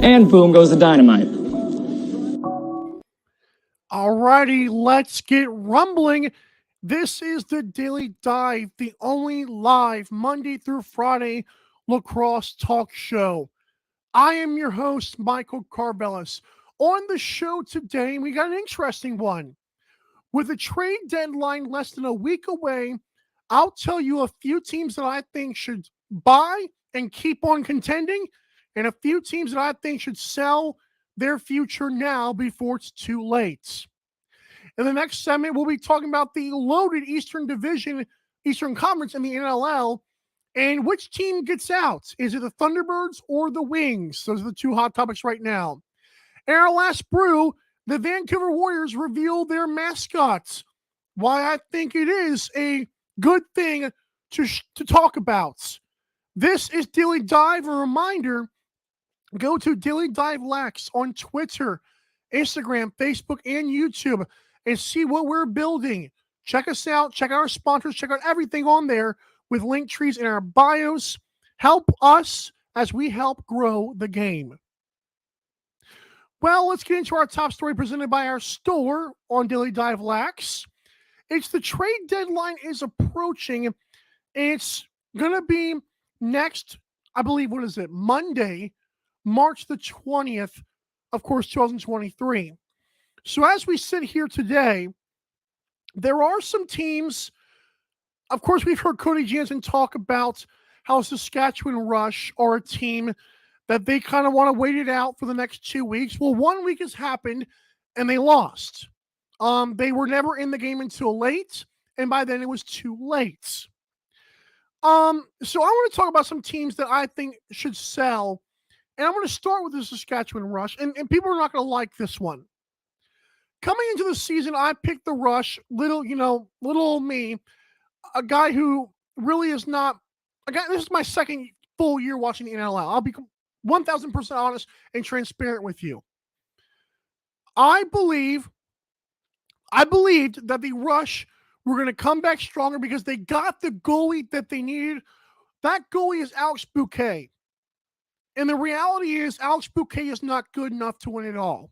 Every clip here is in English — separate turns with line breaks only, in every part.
and boom goes the dynamite.
Alrighty, let's get rumbling. This is the Daily Dive, the only live Monday through Friday lacrosse talk show. I am your host, Michael Carbellis. On the show today, we got an interesting one. With the trade deadline less than a week away, I'll tell you a few teams that I think should buy and keep on contending, and a few teams that I think should sell their future now before it's too late. In the next segment, we'll be talking about the loaded Eastern Division, Eastern Conference in the NLL, and which team gets out. Is it the Thunderbirds or the Wings? Those are the two hot topics right now. In our last brew, the Vancouver Warriors reveal their mascots. Why I think it is a good thing to talk about. This is Daily Dive. A reminder, go to Daily Dive Lex on Twitter, Instagram, Facebook, and YouTube and see what we're building. Check us out. Check out our sponsors. Check out everything on there with link trees in our bios. Help us as we help grow the game. Well, let's get into our top story presented by our store on Daily Dive Lax. It's the trade deadline is approaching. It's going to be next, I believe, Monday, March the 20th, of course, 2023. So as we sit here today, there are some teams. Of course, we've heard Cody Jansen talk about how Saskatchewan Rush are a team that they kind of want to wait it out for the next 2 weeks. Well, 1 week has happened, and they lost. They were never in the game until late, and by then it was too late. So I want to talk about some teams that I think should sell, and I'm going to start with the Saskatchewan Rush, and people are not going to like this one. Coming into the season, I picked the Rush, little old me, a guy who really is not a guy. This is my second full year watching the NLL. I'll be 1,000% honest and transparent with you. I believed that the Rush were going to come back stronger because they got the goalie that they needed. That goalie is Alex Bouquet. And the reality is Alex Bouquet is not good enough to win it all.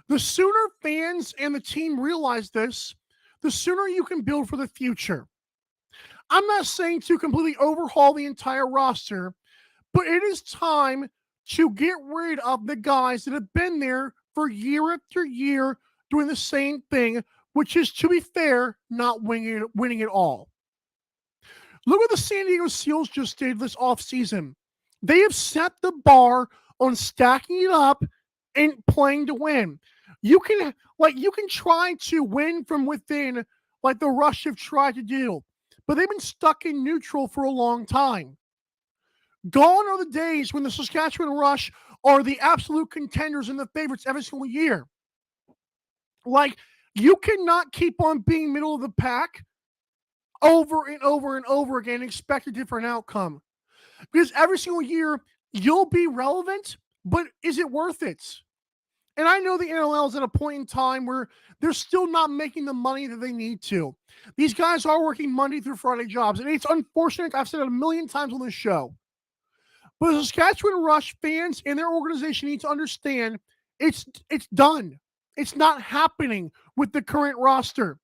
The sooner fans and the team realize this, the sooner you can build for the future. I'm not saying to completely overhaul the entire roster, but it is time to get rid of the guys that have been there for year after year doing the same thing, which is, to be fair, not winning it all. Look what the San Diego Seals just did this offseason. They have set the bar on stacking it up and playing to win. You can try to win from within like the Rush have tried to do, but they've been stuck in neutral for a long time. Gone are the days when the Saskatchewan Rush are the absolute contenders and the favorites every single year. Like, you cannot keep on being middle of the pack over and over and over again and expect a different outcome. Because every single year, you'll be relevant, but is it worth it? And I know the NLL is at a point in time where they're still not making the money that they need to. These guys are working Monday through Friday jobs, and it's unfortunate. I've said it a million times on this show. But the Saskatchewan Rush fans and their organization need to understand it's done. It's not happening with the current roster.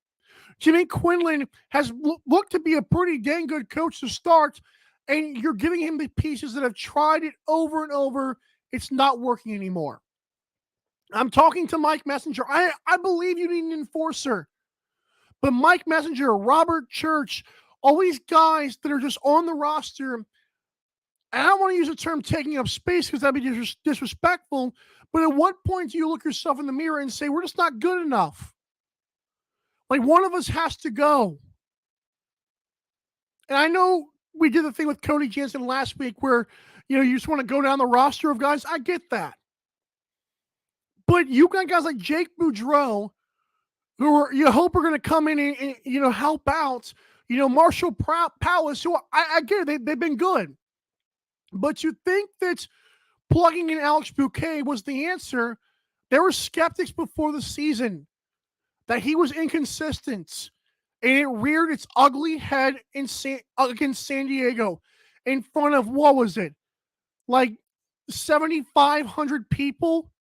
Jimmy Quinlan has looked to be a pretty dang good coach to start, and you're giving him the pieces that have tried it over and over. It's not working anymore. I'm talking to Mike Messenger. I believe you need an enforcer. But Mike Messenger, Robert Church, all these guys that are just on the roster, and I don't want to use the term taking up space because that'd be disrespectful, but at what point do you look yourself in the mirror and say, we're just not good enough? Like, one of us has to go. And I know we did the thing with Cody Jansen last week where, you just want to go down the roster of guys. I get that. But you got guys like Jake Boudreau who you hope are going to come in and help out. Marshall Palace, who I get it, they've been good. But you think that plugging in Alex Bouquet was the answer? There were skeptics before the season that he was inconsistent, and it reared its ugly head against San Diego in front of, what was it? Like 7,500 people.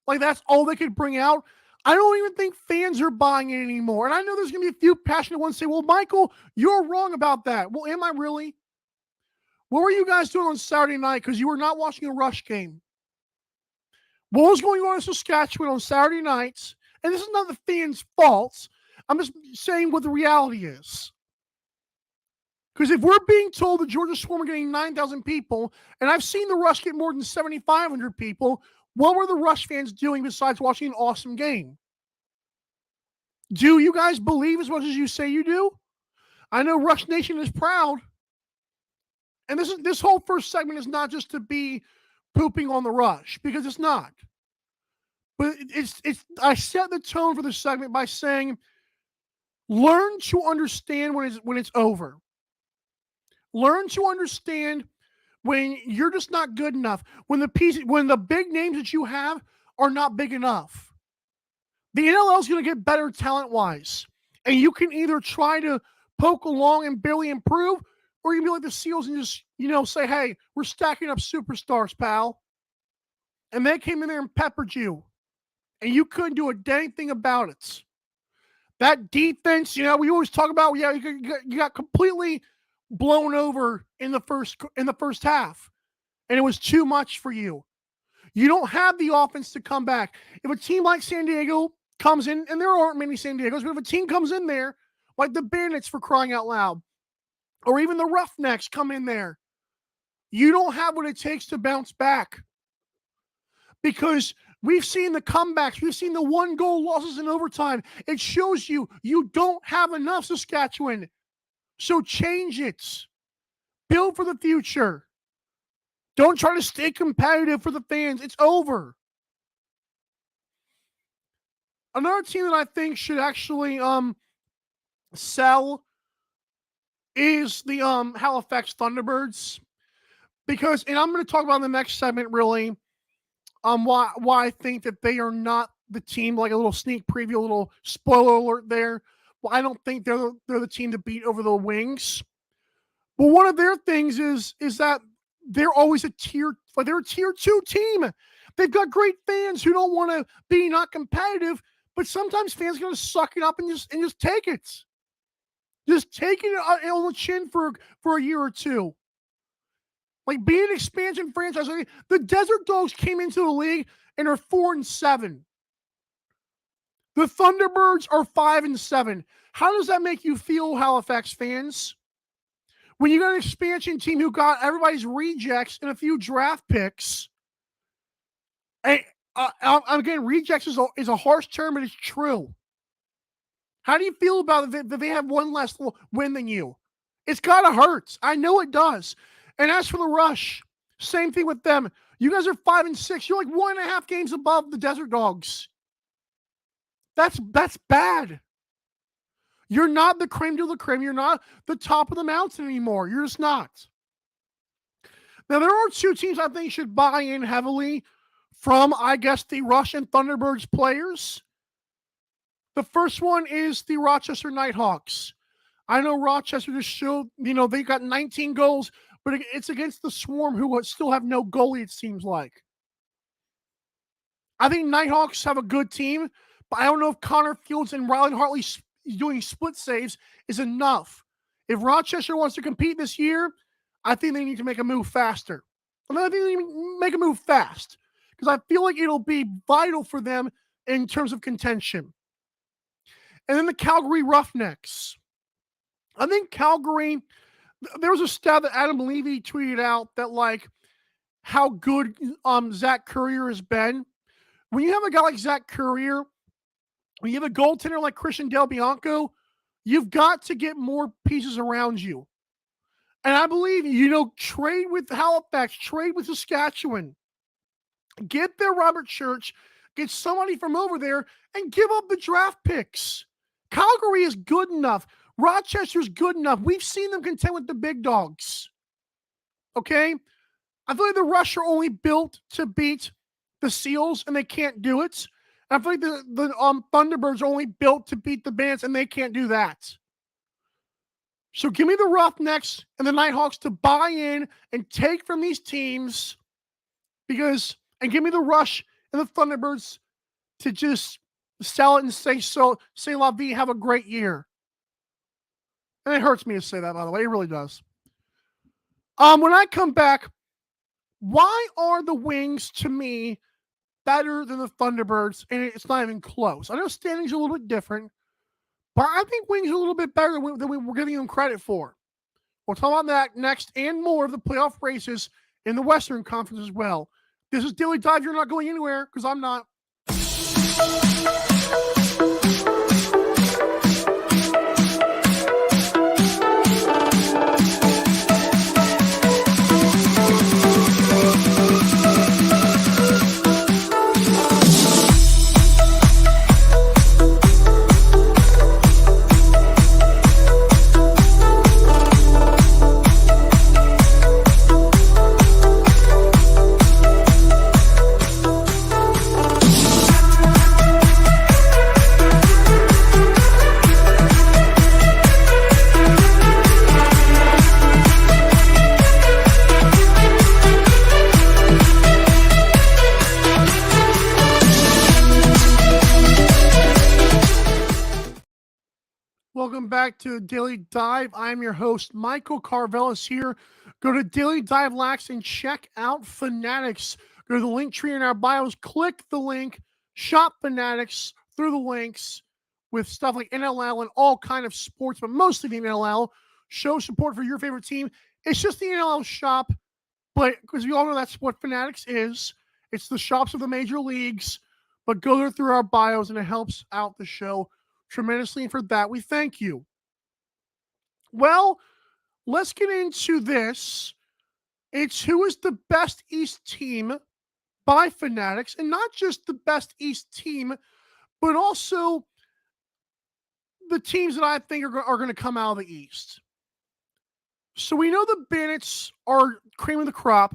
Like, that's all they could bring out. I don't even think fans are buying it anymore. And I know there's going to be a few passionate ones say, well, Michael, you're wrong about that. Well, am I really? What were you guys doing on Saturday night? Because you were not watching a Rush game. What was going on in Saskatchewan on Saturday nights? And this is not the fans' fault. I'm just saying what the reality is. Because if we're being told the Georgia Swarm are getting 9,000 people, and I've seen the Rush get more than 7,500 people, what were the Rush fans doing besides watching an awesome game? Do you guys believe as much as you say you do? I know Rush Nation is proud. And this whole first segment is not just to be pooping on the Rush, because it's not. But I set the tone for the segment by saying, learn to understand when it's over. Learn to understand when you're just not good enough. When the big names that you have are not big enough. The NLL is going to get better talent-wise. And you can either try to poke along and barely improve, or you can be like the Seals and just, say, hey, we're stacking up superstars, pal. And they came in there and peppered you. And you couldn't do a dang thing about it. That defense, we always talk about, you got completely blown over in the first half. And it was too much for you. You don't have the offense to come back. If a team like San Diego comes in, and there aren't many San Diegos, but if a team comes in there, like the Bandits for crying out loud, or even the Roughnecks come in there, you don't have what it takes to bounce back. Because we've seen the comebacks. We've seen the 1-goal losses in overtime. It shows you don't have enough, Saskatchewan. So change it. Build for the future. Don't try to stay competitive for the fans. It's over. Another team that I think should actually sell is the Halifax Thunderbirds. Because, and I'm going to talk about in the next segment, really, why I think that they are not the team, like a little sneak preview, a little spoiler alert there. Well, I don't think they're the team to beat over the Wings. But one of their things is that they're always they're a tier 2 team. They've got great fans who don't want to be not competitive, but sometimes fans are going to suck it up and just take it. Just take it on the chin for a year or two. Like, being an expansion franchise, the Desert Dogs came into the league and are 4-7. The Thunderbirds are 5-7. How does that make you feel, Halifax fans? When you got an expansion team who got everybody's rejects and a few draft picks, and again, rejects is a harsh term, but it's true. How do you feel about it that they have one less win than you? It's got to hurt. I know it does. And as for the Rush, same thing with them. You guys are 5-6. You're like 1.5 games above the Desert Dogs. That's bad. You're not the creme de la creme. You're not the top of the mountain anymore. You're just not. Now, there are two teams I think should buy in heavily from, I guess, the Rush and Thunderbirds players. The first one is the Rochester Nighthawks. I know Rochester just showed, they got 19 goals, but it's against the Swarm, who still have no goalie, it seems like. I think Nighthawks have a good team, but I don't know if Connor Fields and Rylan Hartley doing split saves is enough. If Rochester wants to compete this year, I think they need to make a move faster. I think they need to make a move fast, because I feel like it'll be vital for them in terms of contention. And then the Calgary Roughnecks. I think Calgary, there was a stat that Adam Levy tweeted out that, like, how good Zach Currier has been. When you have a guy like Zach Currier, when you have a goaltender like Christian Del Bianco, you've got to get more pieces around you. And I believe, trade with Halifax, trade with Saskatchewan. Get their Robert Church, get somebody from over there, and give up the draft picks. Calgary is good enough. Rochester's good enough. We've seen them contend with the big dogs. Okay? I feel like the Rush are only built to beat the Seals, and they can't do it. And I feel like the Thunderbirds are only built to beat the Bandits, and they can't do that. So give me the Roughnecks and the Nighthawks to buy in and take from these teams and give me the Rush and the Thunderbirds to just sell it and say la vie, have a great year. And it hurts me to say that, by the way. It really does. When I come back, why are the Wings, to me, better than the Thunderbirds? And it's not even close. I know standings are a little bit different, but I think Wings are a little bit better than we were giving them credit for. We'll talk about that next and more of the playoff races in the Western Conference as well. This is Daily Dive. You're not going anywhere because I'm not. Welcome back to Daily Dive. I'm your host, Michael Carvelis here. Go to Daily Dive Lax and check out Fanatics. Go to the link tree in our bios, click the link, shop Fanatics through the links with stuff like NLL and all kind of sports, but mostly the NLL. Show support for your favorite team. It's just the NLL shop, but because we all know that's what Fanatics is. It's the shops of the major leagues, but go there through our bios and it helps out the show tremendously, and for that we thank you. Well, let's get into this. It's who is the best East team by Fanatics, and not just the best East team, but also the teams that I think are going to come out of the East. So we know the Bandits are cream of the crop.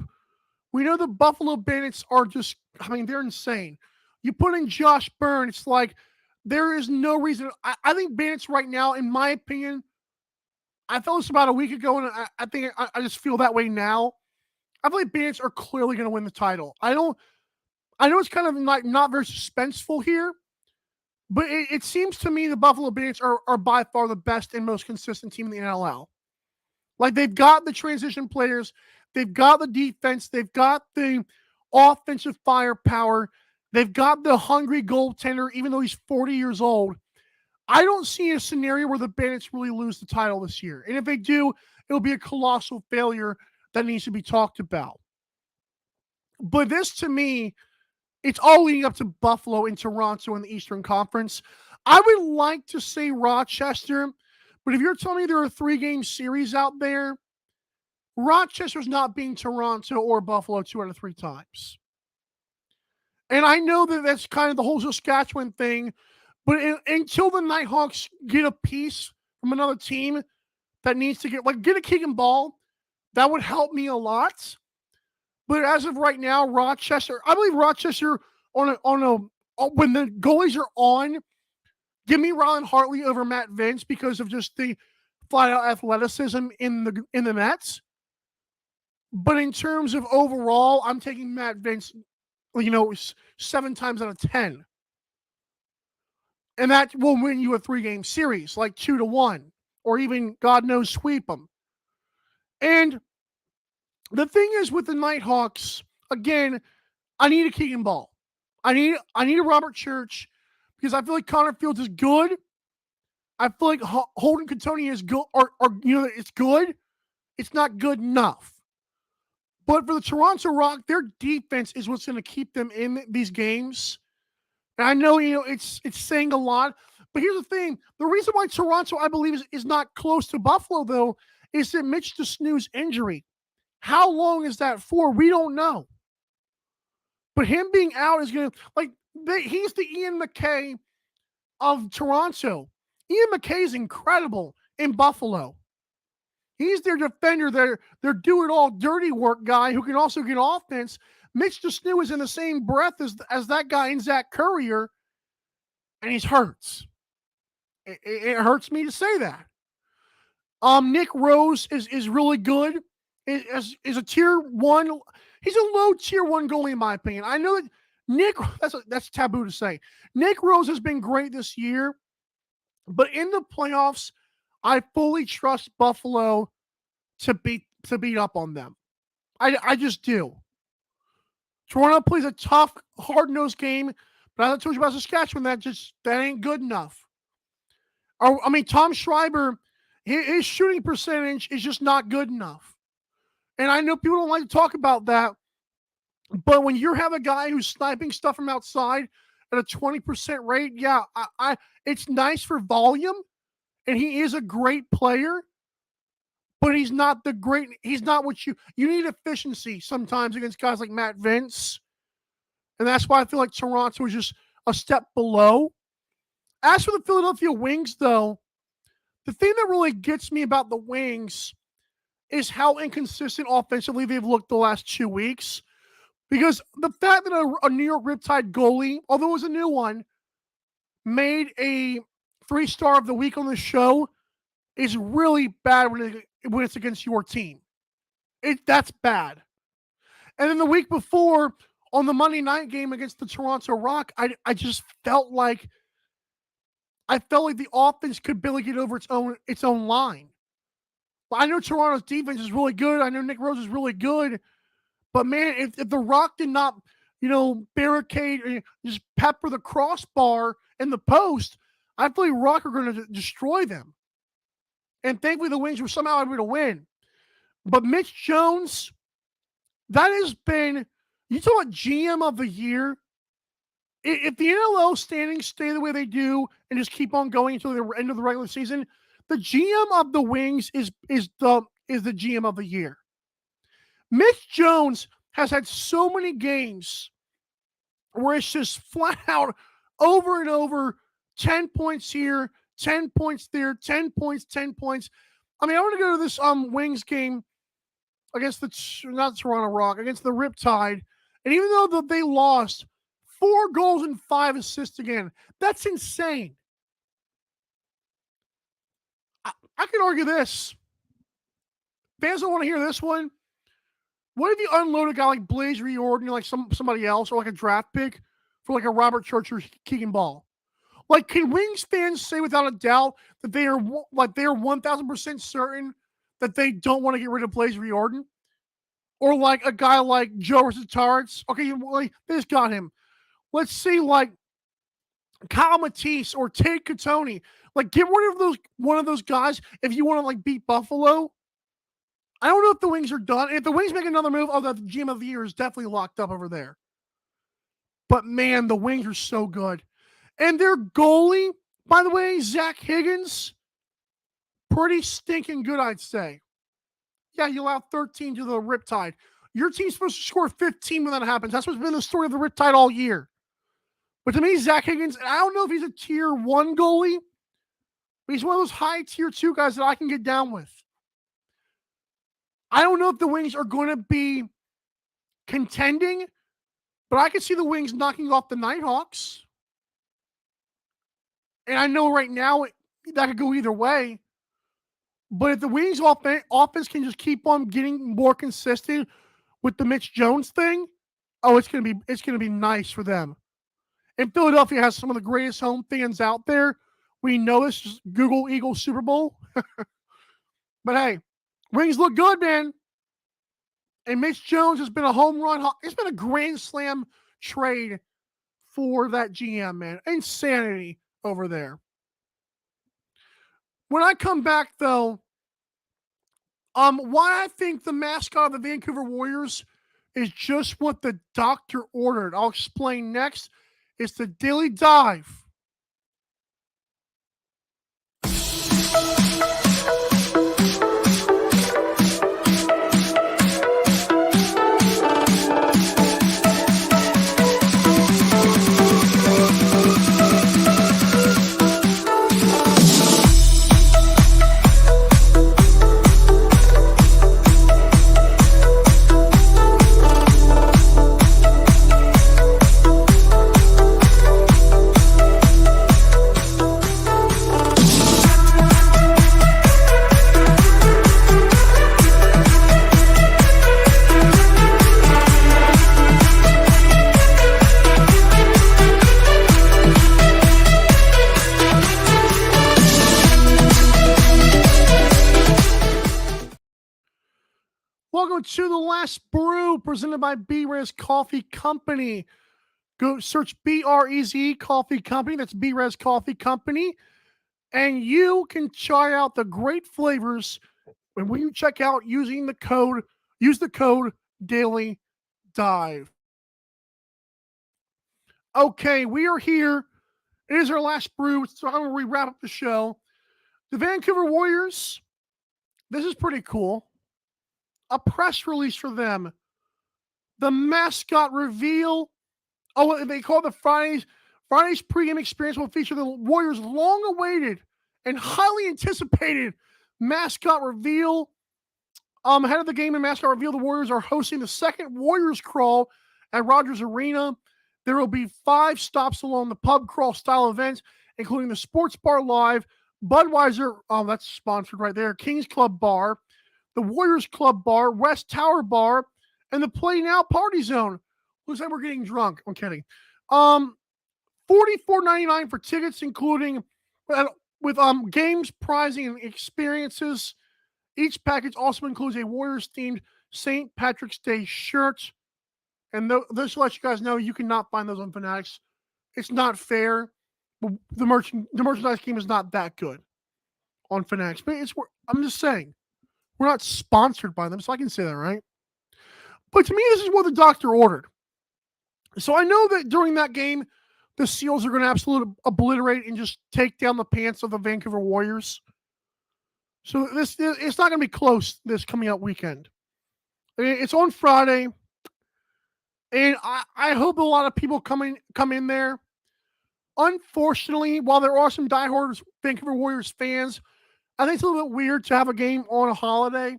We know the Buffalo Bandits are just, they're insane. You put in Josh Byrne, it's like, there is no reason. I think Bandits right now, in my opinion, I felt this about a week ago, and I think I just feel that way now. I feel like Bandits are clearly going to win the title. I know it's kind of like not very suspenseful here, but it seems to me the Buffalo Bandits are by far the best and most consistent team in the NLL. Like, they've got the transition players, they've got the defense, they've got the offensive firepower, they've got the hungry goaltender, even though he's 40 years old. I don't see a scenario where the Bandits really lose the title this year. And if they do, it'll be a colossal failure that needs to be talked about. But this, to me, it's all leading up to Buffalo and Toronto in the Eastern Conference. I would like to say Rochester, but if you're telling me there are 3-game series out there, Rochester's not beating Toronto or Buffalo 2 out of 3 times. And I know that that's kind of the whole Saskatchewan thing, but until the Nighthawks get a piece from another team that needs to get a Keegan Ball, that would help me a lot. But as of right now, Rochester, I believe Rochester when the goalies are on, give me Rylan Hartley over Matt Vince because of just the flat out athleticism in the Mets. But in terms of overall, I'm taking Matt Vince, 7 times out of 10. And that will win you a 3-game series, like 2-1, or even, God knows, sweep them. And the thing is with the Nighthawks, again, I need a Keegan Ball. I need a Robert Church because I feel like Connor Fields is good. I feel like Holden Katoni is good, or it's good. It's not good enough. But for the Toronto Rock, their defense is what's going to keep them in these games. And I know, it's saying a lot. But here's the thing. The reason why Toronto, I believe, is not close to Buffalo, though, is that Mitch DeSnoo's injury. How long is that for? We don't know. But him being out is going to, he's the Ian McKay of Toronto. Ian McKay is incredible in Buffalo. He's their defender, their do-it-all dirty work guy who can also get offense. Mitch DeSnoo is in the same breath as that guy in Zach Currier, and he's hurts. It hurts me to say that. Nick Rose is really good. is a tier one. He's a low tier one goalie in my opinion. I know that Nick. That's taboo to say. Nick Rose has been great this year, but in the playoffs, I fully trust Buffalo to beat up on them. I just do. Toronto plays a tough, hard-nosed game, but as I told you about Saskatchewan, that ain't good enough. I mean, Tom Schreiber, his shooting percentage is just not good enough. And I know people don't like to talk about that, but when you have a guy who's sniping stuff from outside at a 20% rate, yeah, it's nice for volume, and he is a great player, but he's not what you need efficiency sometimes against guys like Matt Vince. And that's why I feel like Toronto is just a step below. As for the Philadelphia Wings, though, the thing that really gets me about the Wings is how inconsistent offensively they've looked the last 2 weeks. Because the fact that a New York Riptide goalie, although it was a new one, made a 3-star of the week on the show is really bad when it's against your team. That's bad. And then the week before, on the Monday night game against the Toronto Rock, I just felt like the offense could barely get over its own line. I know Toronto's defense is really good. I know Nick Rose is really good. But man, if the Rock did not, barricade or just pepper the crossbar in the post, I feel like Rock are going to destroy them. And thankfully the Wings were somehow able to win. But Mitch Jones, that has been, you talk about GM of the year. If the NLL standings stay the way they do and just keep on going until the end of the regular season, the GM of the Wings is the GM of the year. Mitch Jones has had so many games where it's just flat out over and over 10 points here, 10 points there, 10 points, 10 points. I mean, I want to go to this Wings game against not Toronto Rock, against the Riptide. And even though they lost, 4 goals and 5 assists again. That's insane. I can argue this. Fans don't want to hear this one. What if you unload a guy like Blaze Riordan, like somebody else, or like a draft pick for like a Robert Church or Keegan Ball? Like, can Wings fans say without a doubt that they are 1,000% certain that they don't want to get rid of Blaze Riordan? Or like a guy like Joe Rositaritz? Okay, they just got him. Let's see, like Kyle Matisse or Tate Katoni. Like, get rid of one of those guys if you want to like beat Buffalo. I don't know if the Wings are done. If the Wings make another move, the GM of the year is definitely locked up over there. But man, the Wings are so good. And their goalie, by the way, Zach Higgins, pretty stinking good, I'd say. Yeah, you allow 13 to the Riptide. Your team's supposed to score 15 when that happens. That's what's been the story of the Riptide all year. But to me, Zach Higgins, I don't know if he's a tier 1 goalie, but he's one of those high tier 2 guys that I can get down with. I don't know if the Wings are going to be contending, but I can see the Wings knocking off the Nighthawks. And I know right now that could go either way. But if the Wings offense can just keep on getting more consistent with the Mitch Jones thing, it's gonna be nice for them. And Philadelphia has some of the greatest home fans out there. We know this. Just Google Eagles Super Bowl. But hey, Wings look good, man. And Mitch Jones has been a home run. It's been a grand slam trade for that GM, man. Insanity over there. When I come back, though, why I think the mascot of the Vancouver Warriors is just what the doctor ordered, I'll explain next. It's the Daily Dive. Welcome to The Last Brew, presented by B-Rez Coffee Company. Go search B-R-E-Z Coffee Company. That's B-Rez Coffee Company. And you can try out the great flavors when you check out use the code Daily Dive. Okay, we are here. It is our last brew, so I'm going to wrap up the show. The Vancouver Warriors, this is pretty cool. A press release for them. The mascot reveal. Oh, they call it the Friday's pregame experience will feature the Warriors' long-awaited and highly anticipated mascot reveal. Ahead of the game and mascot reveal, the Warriors are hosting the second Warriors Crawl at Rogers Arena. There will be 5 stops along the pub crawl style events, including the Sports Bar Live, Budweiser, that's sponsored right there, Kings Club Bar, the Warriors Club Bar, West Tower Bar, and the Play Now Party Zone. Looks like we're getting drunk. I'm kidding. $44.99 for tickets, including with games, prizing, and experiences. Each package also includes a Warriors-themed St. Patrick's Day shirt. And this will let you guys know you cannot find those on Fanatics. It's not fair. The merchandise game is not that good on Fanatics. But I'm just saying, we're not sponsored by them, so I can say that, right? But to me, this is what the doctor ordered. So I know that during that game, the Seals are going to absolutely obliterate and just take down the pants of the Vancouver Warriors. So it's not going to be close this coming out weekend. It's on Friday, and I hope a lot of people come in there. Unfortunately, while there are some diehard Vancouver Warriors fans, I think it's a little bit weird to have a game on a holiday,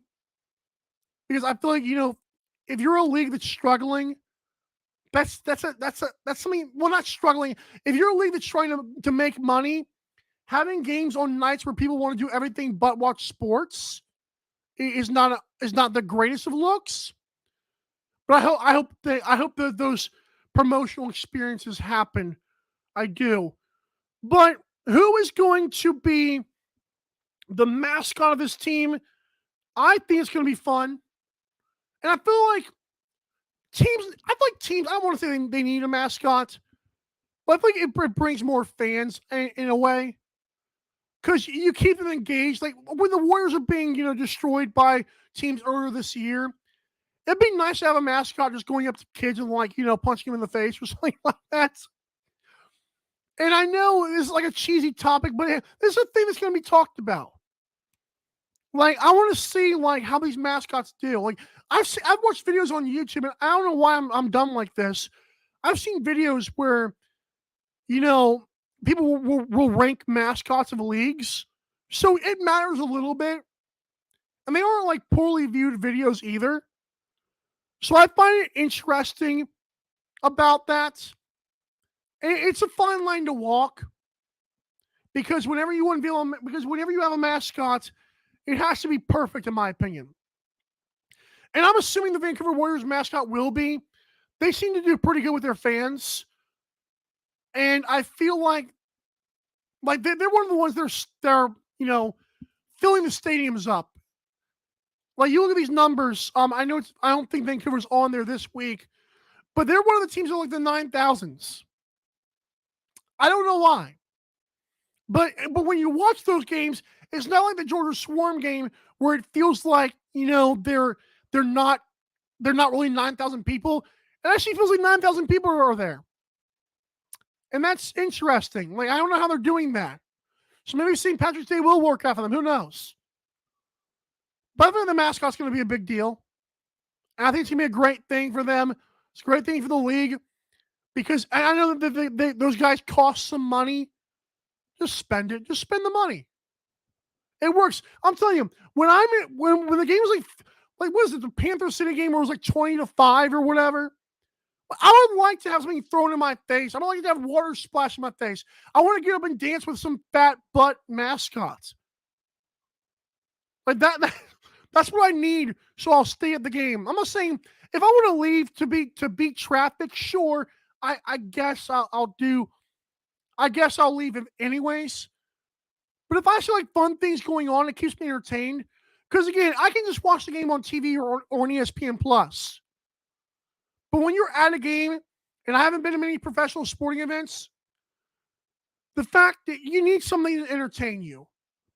because I feel like, if you're a league that's struggling, that's something. Well, not struggling. If you're a league that's trying to make money, having games on nights where people want to do everything but watch sports is not the greatest of looks. But I hope that those promotional experiences happen. I do. But who is going to be the mascot of this team? I think it's going to be fun. And I feel like teams, I don't want to say they need a mascot, but I think it brings more fans in a way. Because you keep them engaged. Like when the Warriors are being, destroyed by teams earlier this year, it'd be nice to have a mascot just going up to kids and punching them in the face or something like that. And I know this is like a cheesy topic, but this is a thing that's going to be talked about. Like, I want to see how these mascots do. Like, I've watched videos on YouTube, and I don't know why I'm dumb like this. I've seen videos where, people will rank mascots of leagues, so it matters a little bit. And they aren't poorly viewed videos either. So I find it interesting about that. It's a fine line to walk, because whenever you have a mascot, it has to be perfect, in my opinion. And I'm assuming the Vancouver Warriors mascot will be. They seem to do pretty good with their fans. And I feel like they're one of the ones they're filling the stadiums up. Like, you look at these numbers. I don't think Vancouver's on there this week, but they're one of the teams that the 9,000s. I don't know why, but when you watch those games, it's not like the Georgia Swarm game where it feels like they're not really 9,000 people. It actually feels like 9,000 people are there, and that's interesting. I don't know how they're doing that. So maybe St. Patrick's Day will work out for them. Who knows? But I think the mascot's going to be a big deal. And I think it's going to be a great thing for them. It's a great thing for the league, because I know that those guys cost some money. Just spend it. Just spend the money. It works. I'm telling you, when the game was what was it, the Panther City game where it was 20-5 or whatever? I would like to have something thrown in my face. I don't like to have water splash in my face. I want to get up and dance with some fat butt mascots. Like that that's what I need, so I'll stay at the game. I'm not saying if I want to leave to beat traffic, sure, I guess I'll leave it anyways. But if I see fun things going on, it keeps me entertained. Because again, I can just watch the game on TV or on ESPN Plus. But when you're at a game, and I haven't been to many professional sporting events, the fact that you need something to entertain you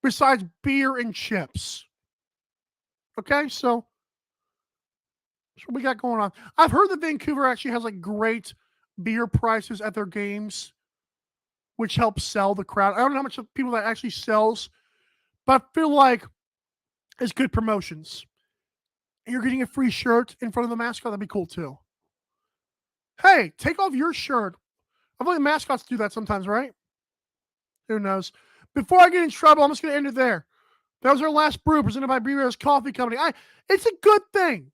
besides beer and chips. Okay, so that's what we got going on. I've heard that Vancouver actually has like great beer prices at their games, which helps sell the crowd. I don't know how much people that actually sells, but I feel like it's good promotions. And you're getting a free shirt in front of the mascot. That'd be cool too. Hey, take off your shirt. I feel like mascots do that sometimes, right? Who knows? Before I get in trouble, I'm just going to end it there. That was our last brew presented by Brewer's Coffee Company. It's a good thing.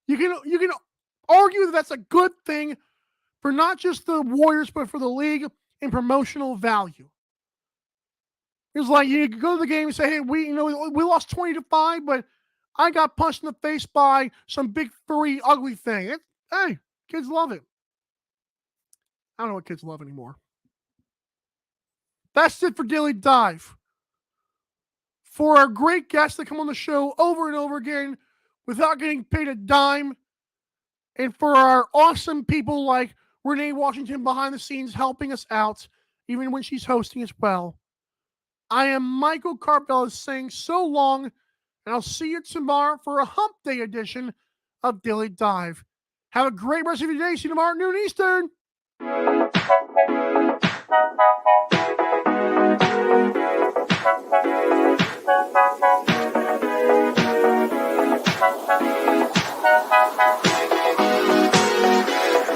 You can argue that that's a good thing for not just the Warriors, but for the league and promotional value. It's like you go to the game and say, "Hey, we lost 20-5, but I got punched in the face by some big furry ugly thing." Hey, kids love it. I don't know what kids love anymore. That's it for Daily Dive. For our great guests that come on the show over and over again without getting paid a dime, and for our awesome people like Renee Washington behind the scenes helping us out, even when she's hosting as well, I am Michael Carpella saying so long, and I'll see you tomorrow for a Hump Day edition of Daily Dive. Have a great rest of your day. See you tomorrow at noon Eastern.